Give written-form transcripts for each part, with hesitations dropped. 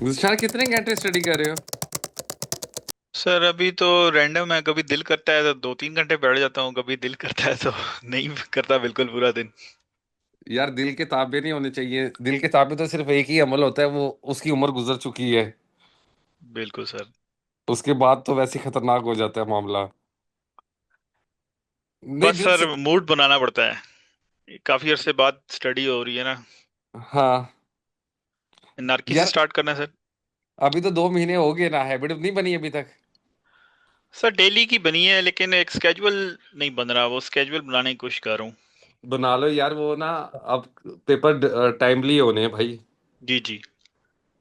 गुलशान कितने घंटे स्टडी कर रहे हो? सर अभी तो रैंडम है। कभी दिल करता है तो 2-3 घंटे बैठ जाता हूँ, कभी दिल करता है तो नहीं करता बिल्कुल पूरा दिन। यार दिल के ताबे नहीं होने चाहिए। दिल के ताबे तो सिर्फ एक ही अमल होता है, वो उसकी उम्र गुजर चुकी है। बिल्कुल सर। उसके बाद तो वैसे ही खतरनाक हो जाता है मामला। नहीं, बस दिल सर से। मूड बनाना पड़ता है। काफी अरसे बाद स्टडी हो रही है ना। हाँ। नारकी से यार स्टार्ट करना है सर। अभी तो 2 महीने हो गए ना, हैबिट नहीं बनी अभी तक। सर डेली की बनी है लेकिन एक स्केजुअल नहीं बन रहा, वो स्केजुअल बनाने की कोशिश कर रहा हूँ। बना लो यार, वो ना। अब पेपर टाइमली होने हैं भाई। जी जी।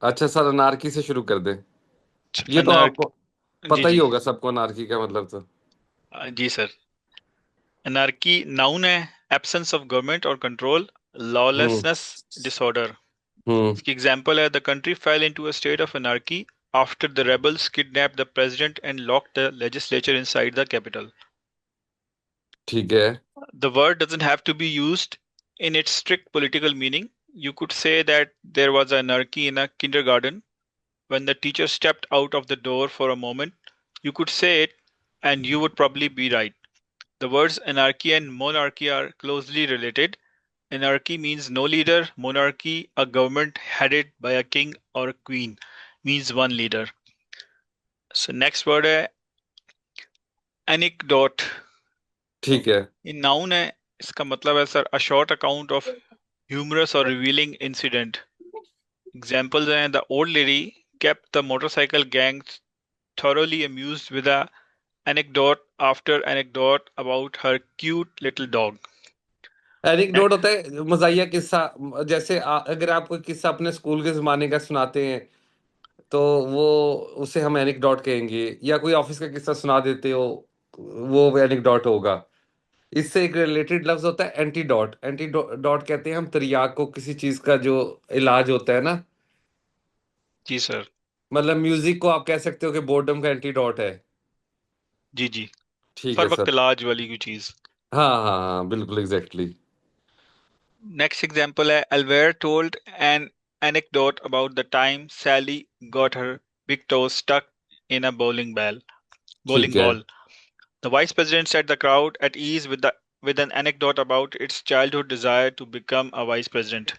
अच्छा सर, अनारकी से शुरू कर दें। ये तो अनार आपको जी पता ही जी। होगा, सबको अनारकी का मतलब तो। जी सर। अनार्की नाउन है, एब्सेंस ऑफ गवर्नमेंट और control, hmm. Lawlessness, disorder. Hmm. इसकी एग्जाम्पल है the country fell into a state of anarchy after the rebels kidnapped the president and locked the legislature inside the capital. ठीक है। The word doesn't have to be used in its strict political meaning. You could say that there was anarchy in a kindergarten when the teacher stepped out of the door for a moment. You could say it, and you would probably be right. The words anarchy and monarchy are closely related. Anarchy means no leader, monarchy, a government headed by a king or a queen, means one leader. So next word है anecdote. ठीक है। ये noun है, इसका मतलब है sir a short account of humorous or revealing incident. Examples हैं the old lady kept the motorcycle gang thoroughly amused with a anecdote after anecdote about her cute little dog. Anecdote होता है मजाहिया किस्सा। जैसे अगर आप कोई किस्सा अपने स्कूल के जमाने का सुनाते हैं, तो वो उसे हम एनिकडोट कहेंगे। या कोई ऑफिस का किस्सा सुना देते हो, वो एनिकडोट होगा। इससे एक रिलेटेड लफ्ज होता है एंटीडोट। एंटीडोट कहते हैं हम तिर्याक को, किसी चीज का जो इलाज होता है ना। जी सर। मतलब म्यूजिक को आप कह सकते हो कि बोर्डम का एंटीडोट है। जी जी। ठीक हर है वक्त सर। इलाज वाली कोई चीज। हाँ हाँ हाँ, बिल्कुल एग्जैक्टली। Next example है Alver told an anecdote about the time Sally got her big toe stuck in a bowling ठीक है। ball. The vice president set the crowd at ease with an anecdote about its childhood desire to become a vice president.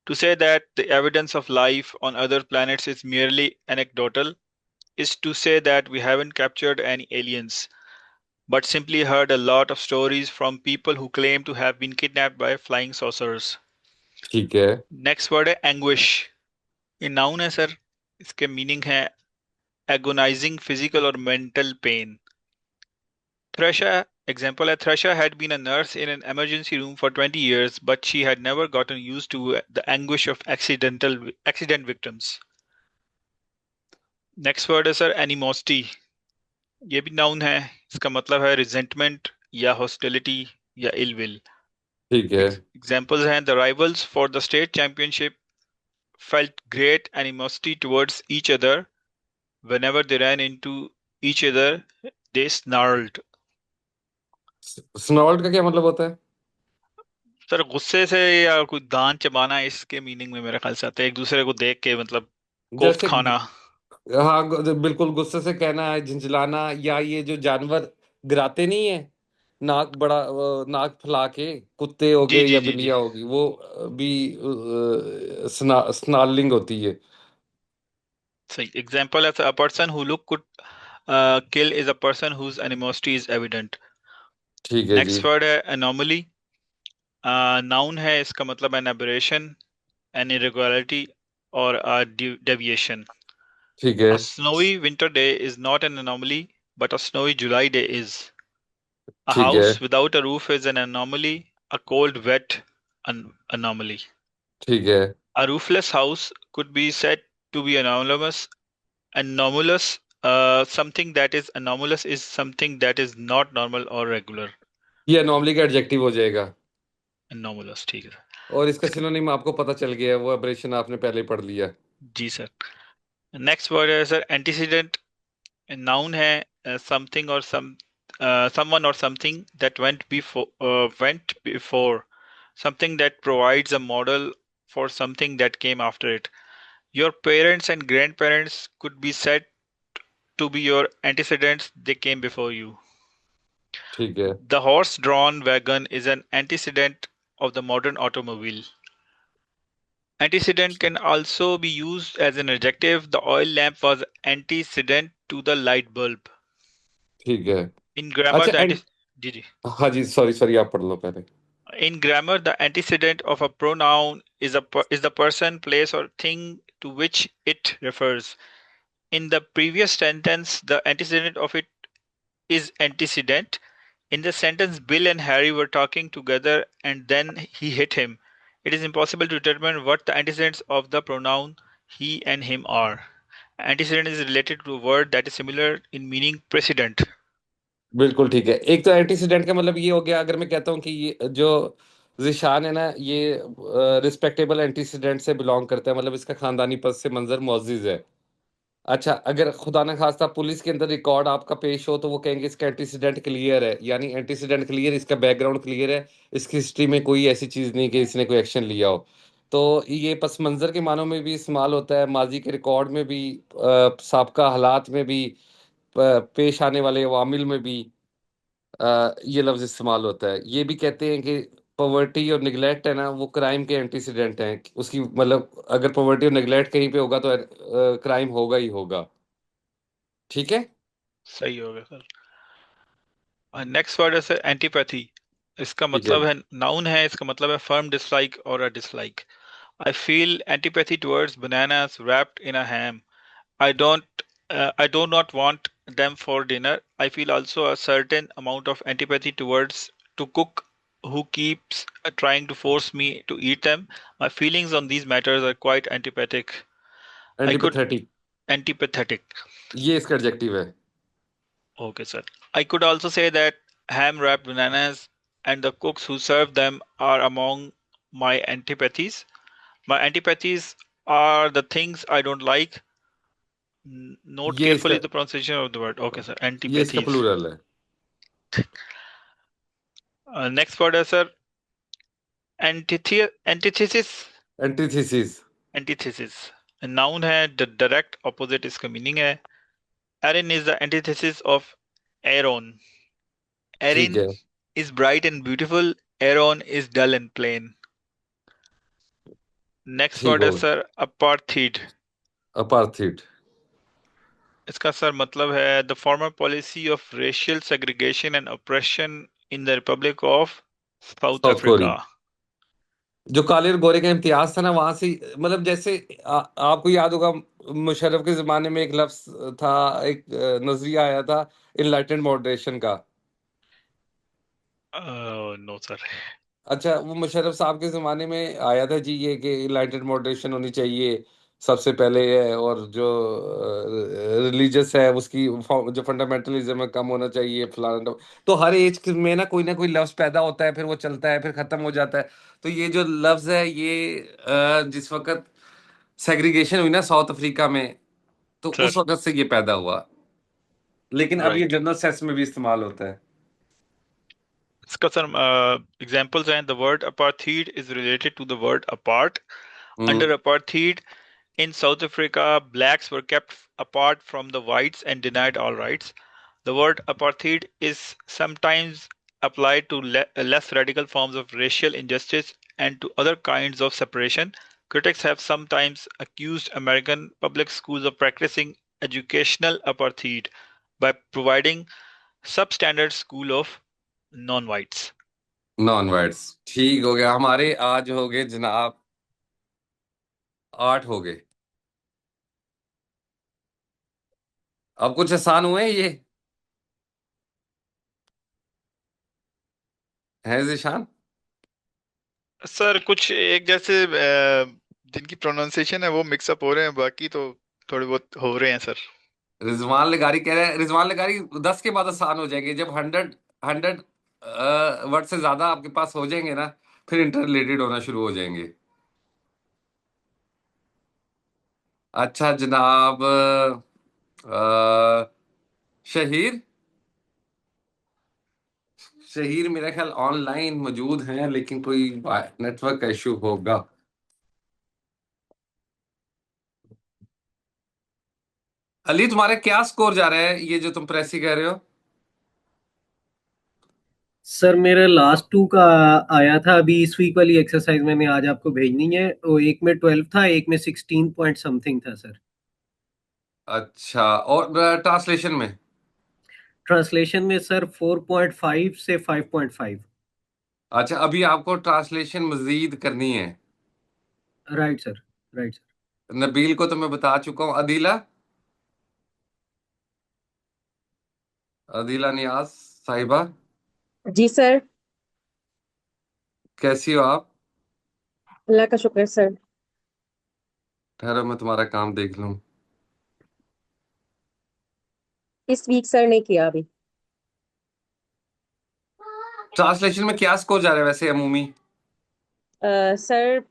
To say that the evidence of life on other planets is merely anecdotal is to say that we haven't captured any aliens, but simply heard a lot of stories from people who claim to have been kidnapped by flying saucers. ठीक है। Next word है anguish. ये noun है sir. इसके meaning है agonising physical और mental pen. Thrasher, example है Thrasher had been a nurse in an emergency room for 20 years, but she had never gotten used to the anguish of accident victims. Next word है sir animosity. ये भी noun है। इसका मतलब है resentment या hostility या इल विल। ठीक है। एग्जाम्पल्स हैं the rivals for the state championship felt great animosity towards each other. Whenever they ran into each other, they snarled. स्नॉल्ट का क्या मतलब होता है? सर गुस्से से या कोई दांत चबाना इसके मीनिंग में मेरे ख्याल से आता है, एक दूसरे को देख के मतलब कोफ्त जैसे खाना। हाँ, बिल्कुल गुस्से से कहना है, झंझलाना। या ये जो जानवर गिराते नहीं है, नाक बड़ा नाक फैला के, कुत्ते हो जी गए जी या जी जी। बिल्लियां होगी, वो भी स्नार्लिंग होती है। सही एग्जाम्पल है a person who look could kill is a person whose animosity is evident. ठीक है जी। नेक्स्ट वर्ड है एनोमली। नाउन है, इसका मतलब एन एबरेशन, एन इरेगुलरिटी और डेविएशन। ठीक है। A snowy winter day is not an anomaly, but a snowy July day is. A ठीक है। house without a roof is an anomaly, a cold, wet anomaly. ठीक है। A roofless house could be said to be anomalous. Anomalous, something that is anomalous is something that is not normal or regular. ये anomaly का adjective हो जाएगा। Anomalous, ठीक है। और इसका इसका सिनोनिम आपको पता चल गया है, वो एब्रेशन आपने पहले ही पढ़ लिया। जी सर। नेक्स्ट वर्ड है सर एंटीसीडेंट। नाउन है समथिंग और someone or something that went before, something that provides a model for something that came after it. Your parents and grandparents could be said to be your antecedents, they came before you. ठीक है। The horse drawn wagon is an antecedent of the modern automobile. Antecedent can also be used as an adjective. The oil lamp was antecedent to the light bulb. ठीक है। In grammar, अच्छा the and, ante- हाँ जी, sorry sorry, आप पढ़ लो पहले। in grammar, the antecedent of a pronoun is is the person, place, or thing to which it refers. In the previous sentence, the antecedent of it is antecedent. In the sentence, Bill and Harry were talking together and then he hit him. It is impossible to determine what the antecedents of the pronoun he and him are. Antecedent is related to a word that is similar in meaning precedent. बिल्कुल ठीक है। एक तो antecedent का मतलब ये हो गया, अगर मैं कहता हूँ कि ये जो जिशान है ना, ये रिस्पेक्टेबल एंटीसीडेंट से बिलोंग करता है, मतलब इसका खानदानी पद से मंजर मुअज्जिज है। अच्छा, अगर खुदा न खास्ता पुलिस के अंदर रिकॉर्ड आपका पेश हो, तो वो कहेंगे इसका एंटीसीडेंट क्लियर है, यानी एंटीसीडेंट क्लियर, इसका बैकग्राउंड क्लियर है, इसकी हिस्ट्री में कोई ऐसी चीज़ नहीं कि इसने कोई एक्शन लिया हो। तो ये पस मंज़र के मानों में भी इस्तेमाल होता है, माजी के रिकॉर्ड में भी, साबका हालात में भी, पेश आने वाले अवामिल में भी ये लफ्ज़ इस्तेमाल होता है। ये भी कहते हैं कि पॉवर्टी और निगलेक्ट है ना, वो क्राइम के एंटीसीडेंट हैं, उसकी मतलब अगर पॉवर्टी और निगलेक्ट कहीं पे होगा तो क्राइम होगा ही होगा। ठीक है। सही हो गया सर। नेक्स्ट वर्ड है एंटीपैथी। इसका ठीक है। मतलब है नाउन है, इसका मतलब है फर्म डिसलाइक और अ dislike. I feel antipathy towards bananas wrapped in a ham. I do not want them for dinner. I feel also a certain amount of antipathy towards to cook who keeps trying to force me to eat them. My feelings on these matters are quite antipathic. I could एंटीपैथेटिक, antipathetic. ये इसका adjective है। Okay, sir. I could also say that ham wrapped bananas and the cooks who serve them are among my antipathies. My antipathies are the things I don't like. Note ये इसका carefully the pronunciation of the word. Okay, sir. ये इसका Antipathies. Plural है। Next word is sir. Antithesis. Antithesis. Antithesis. A noun है. The direct opposite इसका meaning है. Erin is the antithesis of Aaron. ठीक है। Erin is bright and beautiful. Aaron is dull and plain. Next ठीक word है हो sir. Apartheid. अपार्थिड। इसका sir मतलब है the former policy of racial segregation and oppression in the Republic of South south Korea. Africa. जो काले और गोरे का इम्तियाज था ना, वहां से मतलब जैसे आपको याद होगा, मुशर्रफ के जमाने में एक लफ्ज था, एक नजरिया आया था, इनलाइटेंड मॉडरेशन का। No sir. अच्छा, वो मुशर्रफ साहब के ज़माने में आया था जी, ये कि इनलाइटेड मॉडरेशन होनी चाहिए सबसे पहले है, और जो रिलीजियस है उसकी जो फंडामेंटलिज्म है कम होना चाहिए, फलाना। तो हर एज में ना कोई लफ्ज़ पैदा होता है, फिर वो चलता है, फिर ख़त्म हो जाता है। तो ये जो लफ्ज़ है ये जिस वक्त सेग्रीगेशन हुई ना साउथ अफ्रीका में, तो सर उस वक्त से ये पैदा हुआ, लेकिन अब ये राइट। जनरल सेंस में भी इस्तेमाल होता है। इसका सर एग्जांपल्स हैं the word apartheid is related to the word apart. Under hmm. apartheid in South Africa, blacks were kept apart from the whites and denied all rights. The word apartheid is sometimes applied to less radical forms of racial injustice and to other kinds of separation. Critics have sometimes accused American public schools of practicing educational apartheid by providing substandard school of non-whites. Non words. ठीक हो गया, हमारे आज हो गए जनाब 8 हो गए। अब कुछ आसान हुए ये है जिशान। सर कुछ एक जैसे जिनकी प्रोनाउंसिएशन है वो मिक्सअप हो रहे हैं, बाकी तो थोड़े बहुत हो रहे हैं सर। रिजवान लगारी कह रहे हैं, रिजवान लगारी 10 के बाद आसान हो जाएंगे, जब 100 वर्ड से ज्यादा आपके पास हो जाएंगे ना, फिर इंटर रिलेटेड होना शुरू हो जाएंगे। अच्छा जनाब, शहीर, शहीर मेरा ख्याल ऑनलाइन मौजूद हैं, लेकिन कोई नेटवर्क का इशू होगा। अली तुम्हारे क्या स्कोर जा रहा है, ये जो तुम प्रेसी कह रहे हो? सर मेरा लास्ट टू का आया था अभी, इस वीक वाली एक्सरसाइज मैंने आज आपको भेजनी है। वो एक में 12 था, एक में 16 पॉइंट समथिंग था सर। अच्छा, और ट्रांसलेशन में? ट्रांसलेशन में सर 4.5 से 5.5। अच्छा, अभी आपको ट्रांसलेशन मजीद करनी है। Right sir, right sir. Nabeel को तो मैं बता चुका हूँ। अदीला, अदीला नियाज साहिबा, जी सर। कैसी हो आप? अल्लाह का शुक्र है सर। ठहरो, मैं तुम्हारा काम देख लूं। इस वीक सर ने किया अभी। ट्रांसलेशन में क्या स्कोर जा रहा है वैसे अमूमी? सर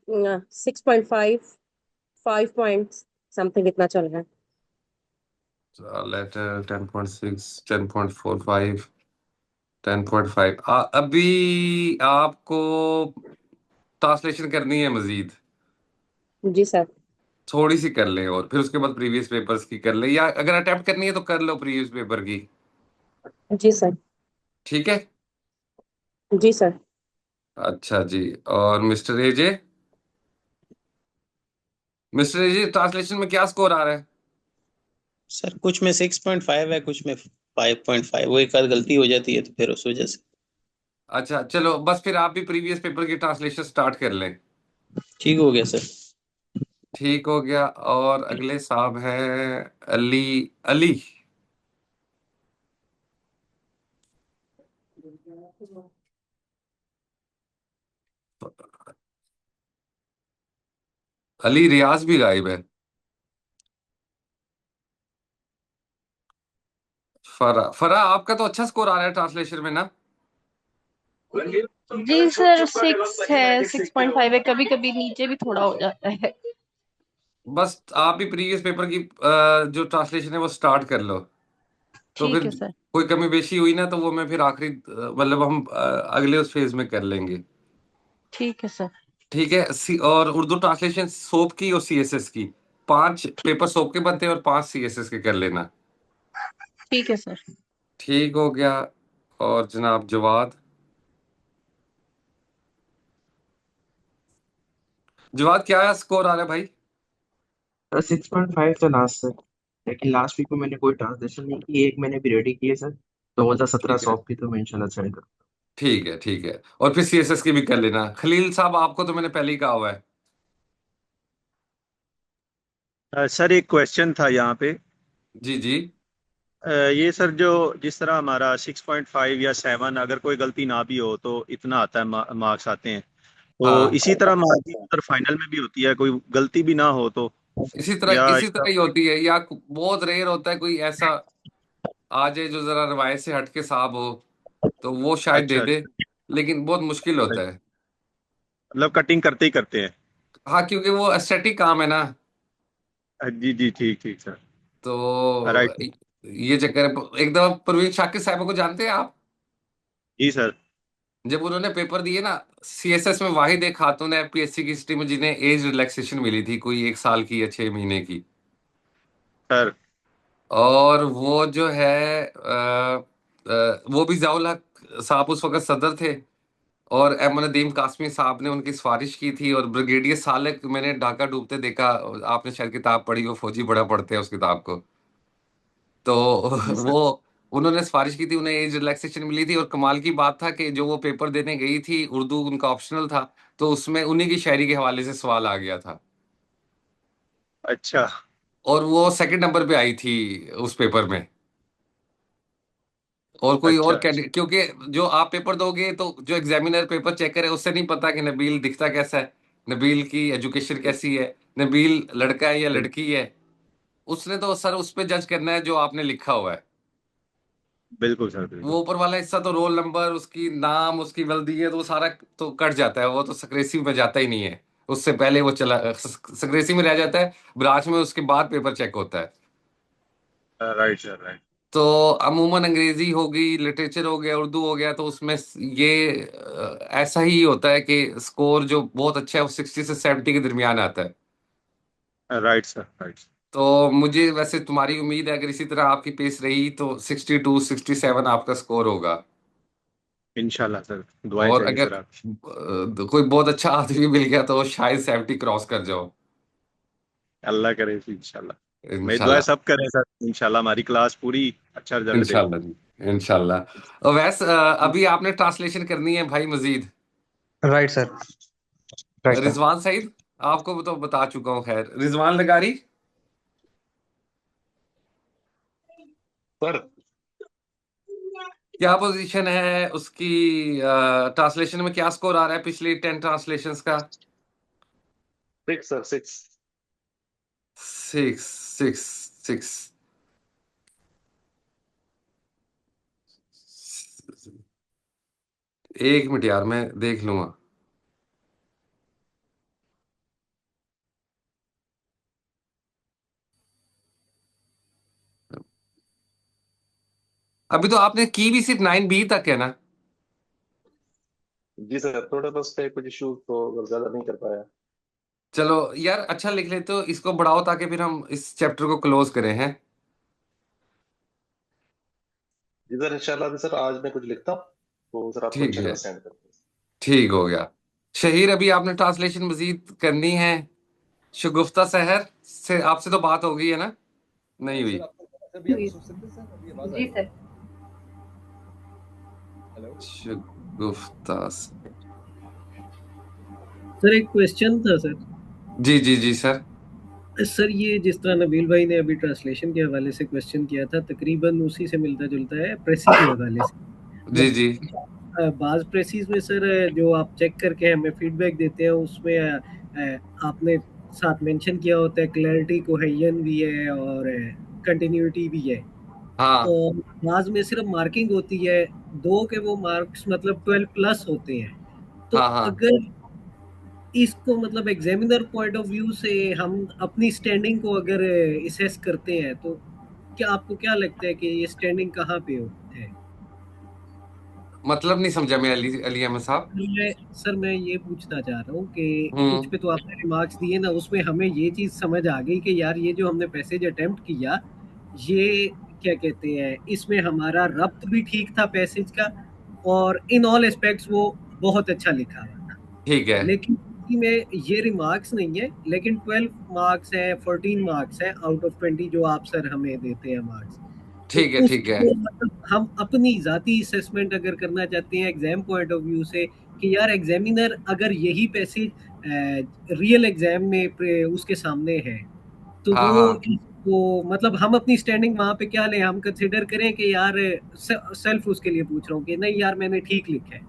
6.5, 5 पॉइंट समथिंग इतना चल रहा है। लेटर 10.6, 10.45, 10.5। अभी आपको ट्रांसलेशन करनी है मजीद। जी सर। थोड़ी सी कर लें और फिर उसके बाद प्रीवियस पेपर्स की कर लें, या अगर अटेम्प्ट करनी है तो कर लो प्रीवियस पेपर की। जी सर। ठीक है। जी सर। अच्छा जी। और मिस्टर एजे ट्रांसलेशन में क्या स्कोर आ रहा है? सर कुछ में 6.5 है, कुछ में 5.5। वो एक आध गलती हो जाती है तो फिर उस वजह से। अच्छा चलो, बस फिर आप भी प्रीवियस पेपर की ट्रांसलेशन स्टार्ट कर लें। ठीक हो गया सर। ठीक हो गया। और अगले साहब हैं अली। अली, अली रियाज भी गायब है। फरा, फरा आपका तो अच्छा स्कोर आ रहा है ट्रांसलेशन में ना? जी सर, 6 है, 6.5 है, कभी कभी नीचे भी थोड़ा हो जाता है। बस आप भी प्रीवियस पेपर की जो ट्रांसलेशन है वो स्टार्ट कर लो। तो ठीक फिर है सर। कोई कमी बेशी हुई ना तो वो मैं फिर आखिरी मतलब हम अगले उस फेज में कर लेंगे। ठीक है सर। ठीक है। और उर्दू ट्रांसलेशन सोप की और सीएसएस की, 5 पेपर सोप के बनते हैं और 5 सीएसएस के कर लेना। ठीक है सर। ठीक हो गया। और जनाब जवाद, जवाद क्या स्कोर आ रहा है भाई? 6.5 था लास्ट सर। लेकिन लास्ट वीक में मैंने कोई ट्रांसलेशन नहीं की, एक मैंने भी रेडी की है सर। 2017 ठीक है, सॉफ्ट की तो मैं इंशाल्लाह सेंड करूँ। ठीक है, ठीक है। और फिर सीएसएस की भी कर लेना। खलील साहब, आपको तो मैंने पहले ही कहा हुआ है। सर एक क्वेश्चन था यहाँ पे। जी जी। ये सर जो जिस तरह हमारा 6.5 या 7, अगर कोई गलती ना भी हो तो इतना आता है, मार्क्स आते हैं। तो हाँ, इसी तरह मार्किंग सर फाइनल में भी होती है, कोई गलती भी ना हो तो? या इसी इसका तरह ही होती है, या बहुत रेयर होता है कोई ऐसा आ जाए जो जरा रवायत से हट के साहब हो, तो वो शायद दे अच्छा दे। लेकिन बहुत मुश्किल अच्छा, होता है। मतलब कटिंग करते ही करते हैं। हाँ, क्योंकि वो एस्थेटिक काम है ना। जी जी, ठीक ठीक सर। तो राइट। ये चक्कर है। एक दफा परवीन शाकिर साहब को जानते हैं आप? जी सर। जब उन्होंने पेपर दिए ना, सीएसएस में वाहिद एक खातून है पीएससी की हिस्ट्री में जिन्हें एज रिलैक्सेशन मिली थी, कोई 1 साल की या 6 महीने की। सर। और वो जो है वो भी जियाउल हक साहब उस वक्त सदर थे। और एम नदीम कासमी साहब ने उनकी सिफारिश की थी, और ब्रिगेडियर सालक मैंने डाका डूबते देखा। आपने शायद किताब पढ़ी हो, फौजी बड़ा पढ़ते हैं उस किताब को। तो जी सर। वो उन्होंने सिफारिश की थी, उन्हें एज रिलैक्सेशन मिली थी। और कमाल की बात था कि जो वो पेपर देने गई थी, उर्दू उनका ऑप्शनल था, तो उसमें उन्हीं की शायरी के हवाले से सवाल आ गया था। अच्छा। और वो सेकंड नंबर पे आई थी उस पेपर में। और कोई और अच्छा कैंडिडेट, क्योंकि जो आप पेपर दोगे तो जो एग्जामिनर पेपर चेक करे उससे नहीं पता कि नबील दिखता कैसा है, नबील की एजुकेशन कैसी है, नबील लड़का है या लड़की है। उसने तो सर उस पे जज करना है जो आपने लिखा हुआ है। बिल्कुल सर, वो बिल्कुल। ऊपर वाला हिस्सा तो रोल नंबर, उसकी नाम, उसकी वर्दी है, तो वो सारा तो कट जाता है, वो तो सक्रेसी में जाता ही नहीं है। उससे पहले वो चला सक्रेसी में रह जाता है, ब्रांच में उसके बाद पेपर चेक होता है। Right sir, right. तो अमूमन अंग्रेजी हो गई, लिटरेचर हो गया, उर्दू हो गया, तो उसमें ये ऐसा ही होता है कि स्कोर जो बहुत अच्छा है वो 60 से 70 के दरमियान आता है। Right sir, right. तो मुझे वैसे तुम्हारी उम्मीद है अगर इसी तरह आपकी पेस रही तो 62-67 आपका स्कोर होगा। इंशाल्लाह सर, दुआएं और चाहिए अगर सर आप। कोई बहुत अच्छा आदमी मिल गया तो शायद 70 क्रॉस कर जाओ। अल्लाह करे इंशाल्लाह। मेरी दुआ इंशाल्लाह। सब करें सर, इंशाल्लाह हमारी क्लास पूरी अच्छा रिजल्ट दे। इंशाल्लाह जी। इंशाल्लाह। और वैसे अभी आपने ट्रांसलेशन करनी है भाई Majid. Right sir, right sir. Rizwan Saeed, आपको तो बता चुका हूँ। खैर, रिजवान लगारी, सर क्या पोजीशन है उसकी? ट्रांसलेशन में क्या स्कोर आ रहा है पिछली 10 ट्रांसलेशंस का? 6 सर, 6। 6 6 6। एक मिनट यार, मैं देख लूंगा। अभी तो आपने की भी सिर्फ 9B तक है ना? जी सर, थोड़ा बस है कुछ इशू तो ज्यादा नहीं कर पाया। चलो यार, अच्छा लिख ले तो इसको बढ़ाओ ताकि फिर हम इस चैप्टर को क्लोज करें हैं। जी सर, इंशाल्लाह सर आज मैं कुछ लिखता हूँ तो सर आपको ठीक है, इंशाल्लाह सेंड कर दूँ। ठीक हो गया। शहीर, अभी आपने ट्रांसलेशन मजीद करनी है। शगुफ्ता सहर से आपसे तो बात हो गई है ना? नहीं हुई? जी सर। शगुफ्ता सर एक क्वेश्चन था सर। जी जी जी सर। सर ये जिस तरह नबील भाई ने अभी ट्रांसलेशन के हवाले से क्वेश्चन किया था, तकरीबन उसी से मिलता जुलता है प्रेसी के हवाले से। जी जी। बाज प्रेसीज में सर जो आप चेक करके हमें फीडबैक देते हैं उसमें आपने साथ मेंशन किया होता है क्लैरिटी कोहेजन भी है और कंटिन्यूटी भी है। हाँ और बाज में सिर्फ मार्किंग होती है, दो के वो मार्क्स मतलब 12 प्लस होते हैं। तो हाँ हाँ। अगर इसको मतलब एग्जामिनर पॉइंट ऑफ व्यू से हम अपनी स्टैंडिंग को अगर असेस करते हैं तो क्या आपको क्या लगता है कि ये स्टैंडिंग कहाँ पे है? मतलब नहीं समझा मैं, अली अली अहमद साहब। मैं ये पूछना चाह रहा हूँ कि कुछ हम्म। पे तो आपने रिमार्क्स दिए ना, उसमें हमें ये चीज समझ आ गई कि यार ये जो हमने पैसेज अटेम्प्ट किया, ये क्या कहते हैं, इसमें हमारा रब्त भी ठीक था पैसेज का और इन ऑल एस्पेक्ट्स वो बहुत अच्छा लिखा हुआ था। ठीक है, लेकिन इसी में ये रिमार्क्स नहीं है, लेकिन 12 मार्क्स हैं, 14 मार्क्स हैं आउट ऑफ 20 जो आप सर हमें देते हैं मार्क्स। तो ठीक है, ठीक है। उसको मतलब हम अपनी जाती असेसमेंट अगर करना चाहते हैं एग्जाम पॉइंट ऑफ व्यू से कि यार एग्जामिनर अगर यही पैसेज रियल एग्जाम में उसके सामने है तो हाँ वो हाँ। इसको मतलब हम अपनी स्टैंडिंग वहां पे क्या लें, हम कंसिडर करें कि यार सेल्फ उसके लिए पूछ रहा हूँ कि नहीं यार मैंने ठीक लिखा है।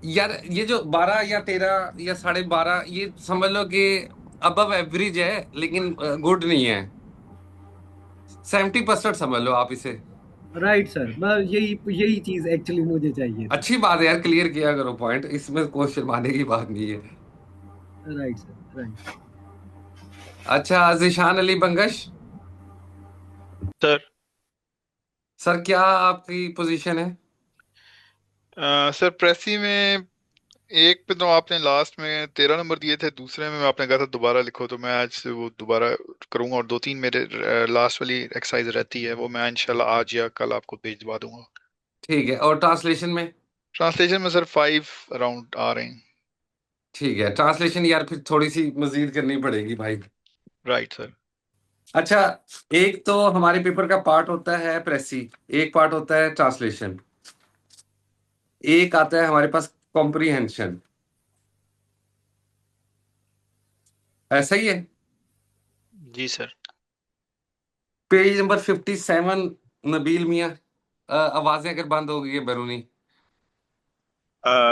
यार ये जो 12 या 13 या 12.5, ये समझ लो कि अबव एवरेज है, लेकिन गुड नहीं है। 70% समझ लो आप इसे। राइट सर, बस यही यही चीज एक्चुअली मुझे चाहिए थी। अच्छी बात है यार, क्लियर किया करो पॉइंट, इसमें कोई शर्माने की बात नहीं है। Right sir, right. अच्छा, जिशान अली बंगश सर सर, क्या आपकी पोजीशन है? सर प्रेसी में एक पे तो आपने लास्ट में 13 नंबर दिए थे, दूसरे में आपने कहा था दोबारा लिखो, तो मैं आज से वो दोबारा करूंगा। और दो तीन मेरे लास्ट वाली एक्सरसाइज रहती है, वो मैं इंशाल्लाह आज या कल आपको भेजवा दूंगा। ठीक है, और ट्रांसलेशन में? ट्रांसलेशन में सर 5 अराउंड आ रहे हैं। ठीक है, ट्रांसलेशन यार फिर थोड़ी सी मजीद करनी पड़ेगी भाई। Right sir. अच्छा, एक तो हमारे पेपर का पार्ट होता है प्रेसी, एक पार्ट होता है ट्रांसलेशन, एक आता है हमारे पास कॉम्प्रीहेंशन। ऐसा ही है? जी सर। Page number 57। नबील मियाँ, आवाजें अगर बंद हो गई है बैरूनी।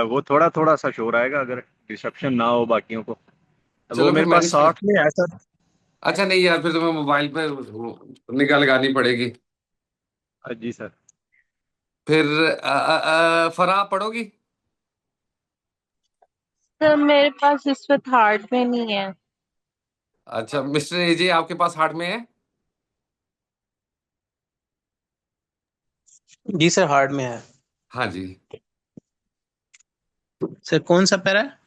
वो थोड़ा थोड़ा सा शोर आएगा अगर रिसेप्शन ना हो बाकियों को। वो चलो फिर मेरे पास मैनेज कर। 60 में है सर। अच्छा नहीं यार, फिर तुम्हें मोबाइल पे निगाह लगानी पड़ेगी। जी सर। फिर फराह पढ़ोगी? सर मेरे पास इस वक्त हार्ट में नहीं है। अच्छा, मिस्टर एजे आपके पास हार्ट में है? जी सर, हार्ड में है। हाँ जी। सर कौन सा पैरा है?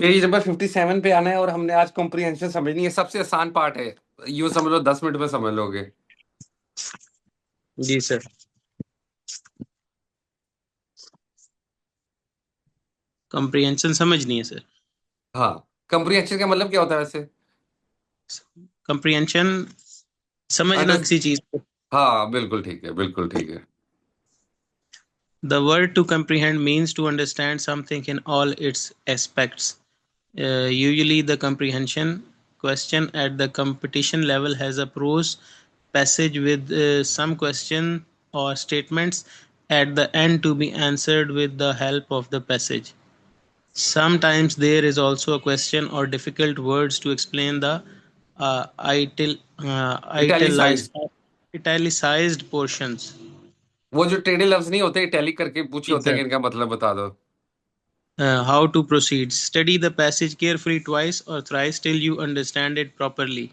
पेज नंबर 57 पे आना है और हमने आज कॉम्प्रीहेंशन समझनी है, सबसे आसान पार्ट है। यूं समझ लो 10 मिनट में समझ लोगे। जी सर। कॉम्प्रिहेंशन समझ नहीं है सर। हाँ, कंप्रीहेंशन का मतलब क्या होता है वैसे? कॉम्प्रिहेंशन समझना अंडर किसी चीज को। हाँ बिल्कुल ठीक है, बिल्कुल ठीक है। The word to comprehend means to understand something in all its aspects. Usually, the comprehension question at the competition level has a prose passage with some question or statements at the end to be answered with the help of the passage. Sometimes there is also a question or difficult words to explain the italicise, italicized portions. वो जो टेढ़े लफ्ज नहीं होते, italic करके पूछे जी होते हैं सर। कि इनका मतलब बता दो। How to proceed. Study the passage carefully twice or thrice till you understand it properly.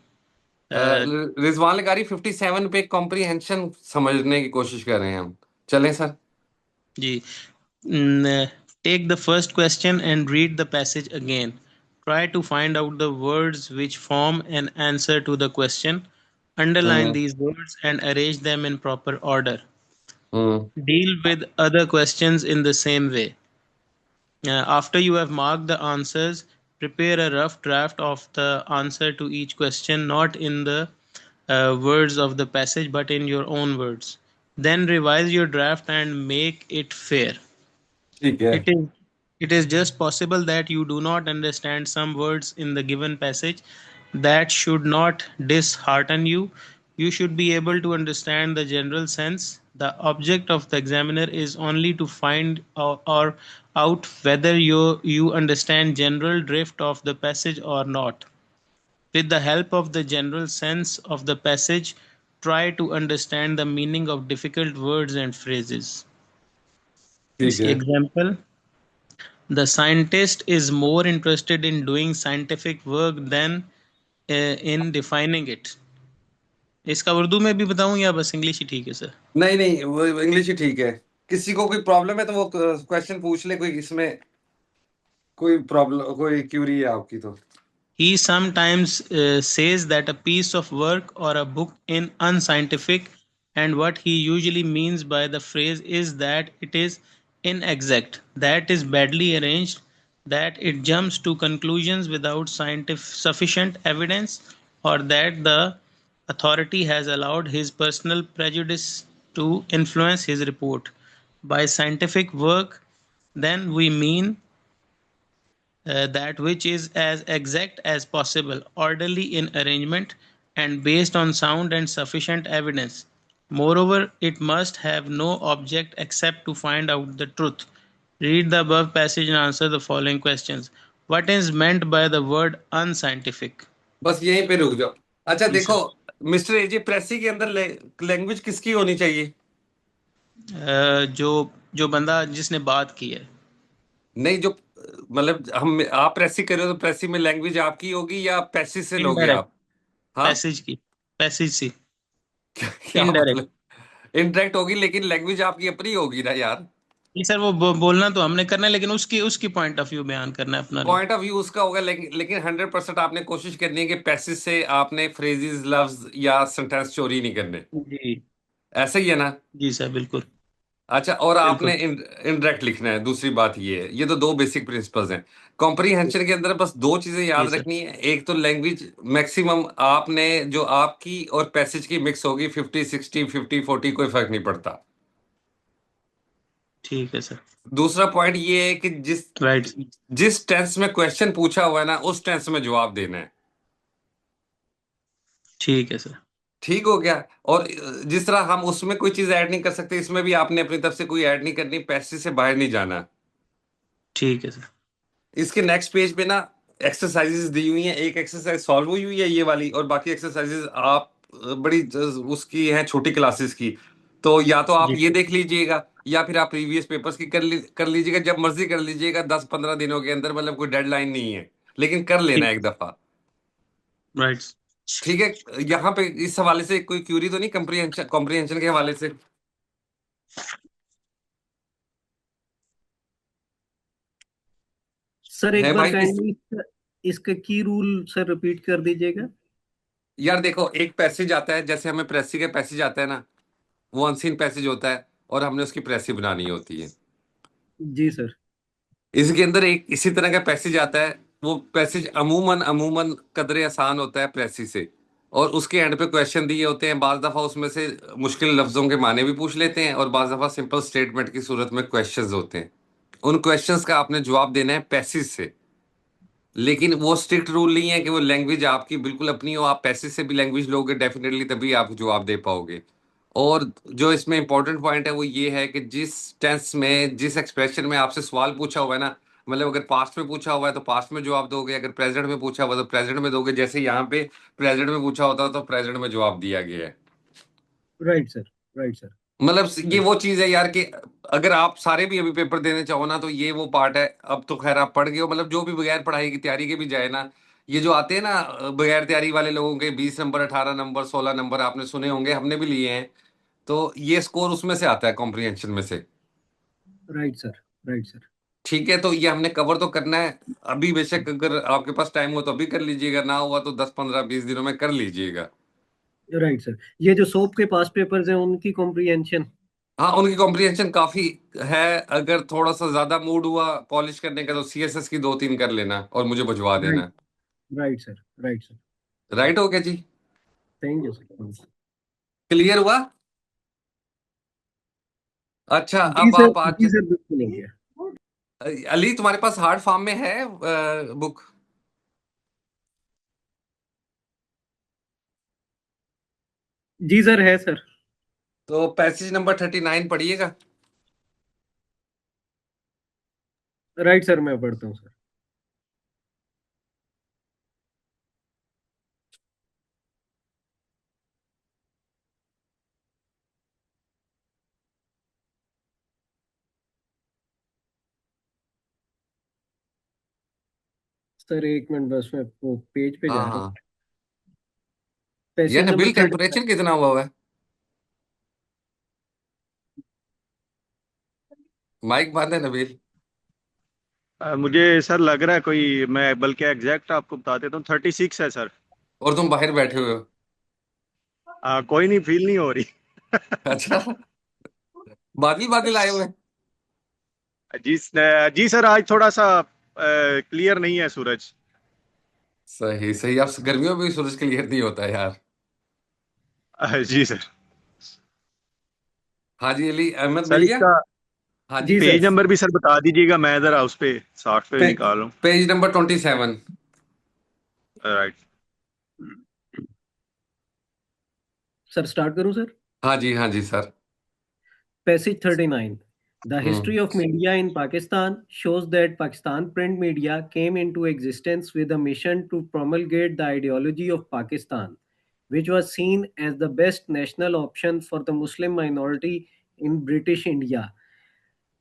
Rizwan लगारी 57 पे कॉम्प्रीहेंशन समझने की कोशिश कर रहे हैं हम। चलें सर। जी। Take the first question and read the passage again. Try to find out the words which form an answer to the question. Underline hmm these words and arrange them in proper order. Hmm Deal with other questions in the same way. After you have marked the answers, prepare a rough draft of the answer to each question, not in the words of the passage but in your own words. Then revise your draft and make it fair. ठीक है। It is it is just possible that you do not understand some words in the given passage. That should not dishearten you. You should be able to understand the general sense. The object of the examiner is only to find or out whether you understand general drift of the passage or not. With the help of the general sense of the passage, try to understand the meaning of difficult words and phrases. ठीक इसकी है। example, the scientist is more interested in doing scientific work than in defining it. इसका उर्दू में भी बताऊं या बस English ही ठीक है सर? नहीं नहीं, वो इंग्लिश ही ठीक है। किसी को कोई प्रॉब्लम है तो वो क्वेश्चन पूछ ले, कोई इसमें कोई प्रॉब्लम, कोई क्यूरी है आपकी तो। He sometimes says that a piece of work or a book is unscientific, and what he usually means by the phrase is that it is inexact, that is badly arranged, that it jumps to conclusions without sufficient evidence, or that the authority has allowed his personal prejudice to influence his report. By scientific work, then we mean that which is as exact as possible, orderly in arrangement, and based on sound and sufficient evidence. Moreover, it must have no object except to find out the truth. Read the above passage and answer the following questions. What is meant by the word unscientific? बस यहीं पे रुक जाओ। अच्छा जी देखो, sir. Mister एजे प्रेसी के अंदर language किसकी होनी चाहिए? जो जो बंदा जिसने बात की है। नहीं, जो मतलब हम आप प्रेसी कर रहे हो तो प्रेसी में लैंग्वेज आपकी होगी या पैसिव से लोगे इनडायरेक्ट। आप? हाँ। पैसेज की। पैसेज सी। क्या इनडायरेक्ट। मतलब? इंटरेक्ट होगी लेकिन लैंग्वेज आपकी अपनी होगी ना यार। नहीं सर, वो बोलना तो हमने करना है, लेकिन उसकी उसकी पॉइंट ऑफ व्यू बयान करना है, अपना नहीं। पॉइंट ऑफ व्यू उसका होगा, लेकिन 100% आपने कोशिश करनी है कि पैसिव से आपने फ्रेजेस, लफ्ज या सेंटेंस चोरी नहीं करने। जी। ऐसा ही है ना? जी सर, बिल्कुल। अच्छा, और आपने बिल्कुल। इनडायरेक्ट लिखना है। दूसरी बात ये है, ये तो दो बेसिक प्रिंसिपल्स हैं। कॉम्प्रीहेंशन के अंदर बस दो चीजें जी याद सर। रखनी है। एक तो लैंग्वेज मैक्सिमम आपने जो आपकी और पैसेज की मिक्स होगी, 50-60, 50-40, कोई फर्क नहीं पड़ता। ठीक है सर। दूसरा पॉइंट ये है कि जिस राइट। जिस टेंस में क्वेश्चन पूछा हुआ है ना, उस टेंस में जवाब देना है। ठीक है सर। ठीक हो गया? और जिस तरह हम उसमें कोई चीज ऐड नहीं कर सकते, इसमें भी आपने अपनी तरफ से कोई ऐड नहीं करनी, पैसे से बाहर नहीं जाना। ठीक है सर। इसके नेक्स्ट पेज पे ना एक्सरसाइजेस दी हुई हैं। एक एक्सरसाइज सॉल्व हुई हुई है ये वाली, और बाकी एक्सरसाइजेस आप बड़ी उसकी हैं, छोटी क्लासेस की। तो या तो आप जी ये देख लीजिएगा या फिर आप प्रीवियस पेपर्स की कर लीजिएगा। जब मर्जी कर लीजिएगा, 10-15 दिनों के अंदर, मतलब कोई डेडलाइन नहीं है, लेकिन कर लेना ठीक। एक दफा। राइट। ठीक है? यहाँ पे इस हवाले से कोई क्यूरी तो नहीं, कॉम्प्रीहेंशन कॉम्प्रीहेंशन के हवाले से? सर एक है बार भाई? काइंडली इसका की रूल सर रिपीट कर दीजिएगा। यार देखो, एक पैसेज आता है, जैसे हमें प्रेसी का पैसेज आता है ना, वो अनसीन पैसेज होता है, और हमने उसकी प्रेसी बनानी होती है। जी सर। इसके अंदर एक इसी तरह का पैसेज आता है। वो पैसेज अमूमन अमूमन कदरे आसान होता है प्रेसी से, और उसके एंड पे क्वेश्चन दिए होते हैं। बाज दफा उसमें से मुश्किल लफ्जों के माने भी पूछ लेते हैं, और बाज दफा सिंपल स्टेटमेंट की सूरत में क्वेश्चंस होते हैं। उन क्वेश्चंस का आपने जवाब देना है पैसेज से। लेकिन वो स्ट्रिक्ट रूल नहीं है कि वो लैंग्वेज आपकी बिल्कुल अपनी हो। आप पैसेज से भी लैंग्वेज लोगे डेफिनेटली, तभी आप जवाब दे पाओगे। और जो इसमें इंपॉर्टेंट पॉइंट है वो ये है कि जिस टेंस में, जिस एक्सप्रेशन में आपसे सवाल पूछा हुआ है ना, मतलब अगर पास्ट में पूछा हुआ है तो पास्ट में जवाब दोगे, अगर प्रेजेंट में पूछा हुआ है तो प्रेजेंट में दोगे। जैसे यहाँ पे प्रेजेंट में पूछा होता है तो प्रेजेंट में जवाब दिया गया है। Right sir. Right sir. मतलब ये राइट। वो चीज है यार कि अगर आप सारे भी अभी पेपर देने चाहो ना, तो ये वो पार्ट है। अब तो खैर आप पढ़ गए हो, मतलब जो भी बगैर पढ़ाई की तैयारी के भी जाए ना, ये जो आते हैं ना बगैर तैयारी वाले लोगों के 20 नंबर, 18 नंबर, 16 नंबर, आपने सुने होंगे, हमने भी लिए हैं। तो ये स्कोर उसमें से आता है, कॉम्प्रिहेंशन में से। Right sir. Right sir. ठीक है, तो ये हमने कवर तो करना है अभी। बेशक अगर आपके पास टाइम हो तो अभी कर लीजिएगा, ना हुआ तो 10, 15, 20 दिनों में कर लीजिएगा। Right sir. ये जो सोप के पास पेपर्स हैं उनकी कॉम्प्रिहेंशन। हाँ, उनकी कॉम्प्रिहेंशन काफी है। अगर थोड़ा सा ज्यादा मूड हुआ पॉलिश करने का तो सीएसएस की 2, 3 कर लेना और मुझे भिजवा राइट। देना। Right sir. Right sir. Right हो गया जी? Thank you sir. क्लियर हुआ? अच्छा, जी अब सर। आप आज जी सर, बिल्कुल हो गया। अली, तुम्हारे पास हार्ड फॉर्म में है बुक? जी सर, है सर। तो पैसेज नंबर 39 पढ़िएगा। राइट सर, मैं पढ़ता हूँ सर। सर एक मिनट, बस मैं वो पेज पे हाँ जा रहा हूँ। हाँ। यार पैसेज नंबर नबील, 30। टेम्परेचर कितना हुआ है? माइक बंद है नबील। मुझे सर लग रहा है कोई, मैं बल्कि एग्जैक्ट आपको बता देता हूँ, 36 है सर। और तुम बाहर बैठे हुए हो? कोई नहीं, फील नहीं हो रही। अच्छा, बादल बादल आए हुए हैं। जी जी सर, आज थोड़ा सा क्लियर नहीं है सूरज। सही सही। अब गर्मियों में भी सूरज क्लियर नहीं होता है यार। जी सर। हाँ जी, अली अहमद सर मिल गया। इसका हाँ जी। जी पेज सर। नंबर भी सर बता दीजिएगा, मैं जरा उस पे सॉफ्टवेयर पे, निकालूं। Page number 27। Right. Sir start करूँ सर? हाँ जी, हाँ जी sir. Passage 39. The hmm. history of media in Pakistan shows that Pakistan print media came into existence with a mission to promulgate the ideology of Pakistan, which was seen as the best national option for the Muslim minority in British India.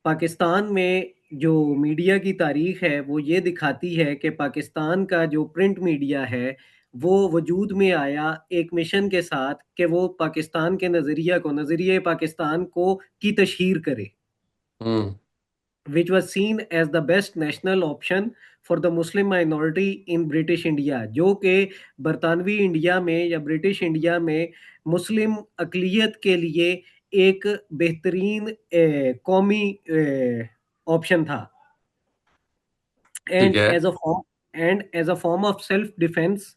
Pakistan में जो media की तारीख है वो ये दिखाती है कि पाकिस्तान का जो प्रिंट मीडिया है वो वजूद में आया एक मिशन के साथ कि वो पाकिस्तान के नज़रिए पाकिस्तान को की तशहीर करे, हम्म। which was seen as the best national option for the Muslim minority in British India, जो कि बरतानवी इंडिया में या ब्रिटिश इंडिया में मुस्लिम अकलियत के लिए एक बेहतरीन कौमी ऑप्शन था। ठीक एंड है। As a form and as a form of self defence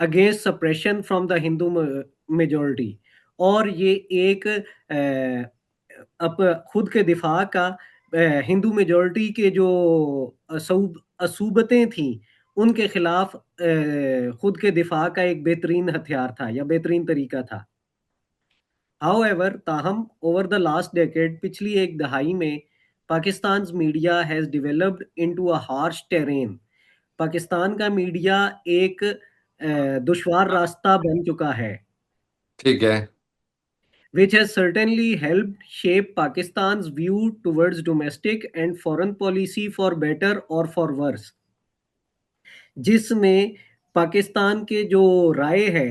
against suppression from the Hindu majority. और ये एक अप खुद के दिफा का हिंदू मेजोरिटी के जो असूबतें थी उनके खिलाफ खुद के दिफा का एक बेहतरीन हथियार था या बेहतरीन तरीका था। However, ताहम ओवर द लास्ट डेकेड, पिछली एक दहाई में Pakistan media has developed into a harsh terrain. Pakistan का मीडिया एक दुश्वार रास्ता बन चुका है, ठीक है। which has certainly helped shape Pakistan's view towards domestic and foreign policy for better or for worse, जिसमें पाकिस्तान के जो राय है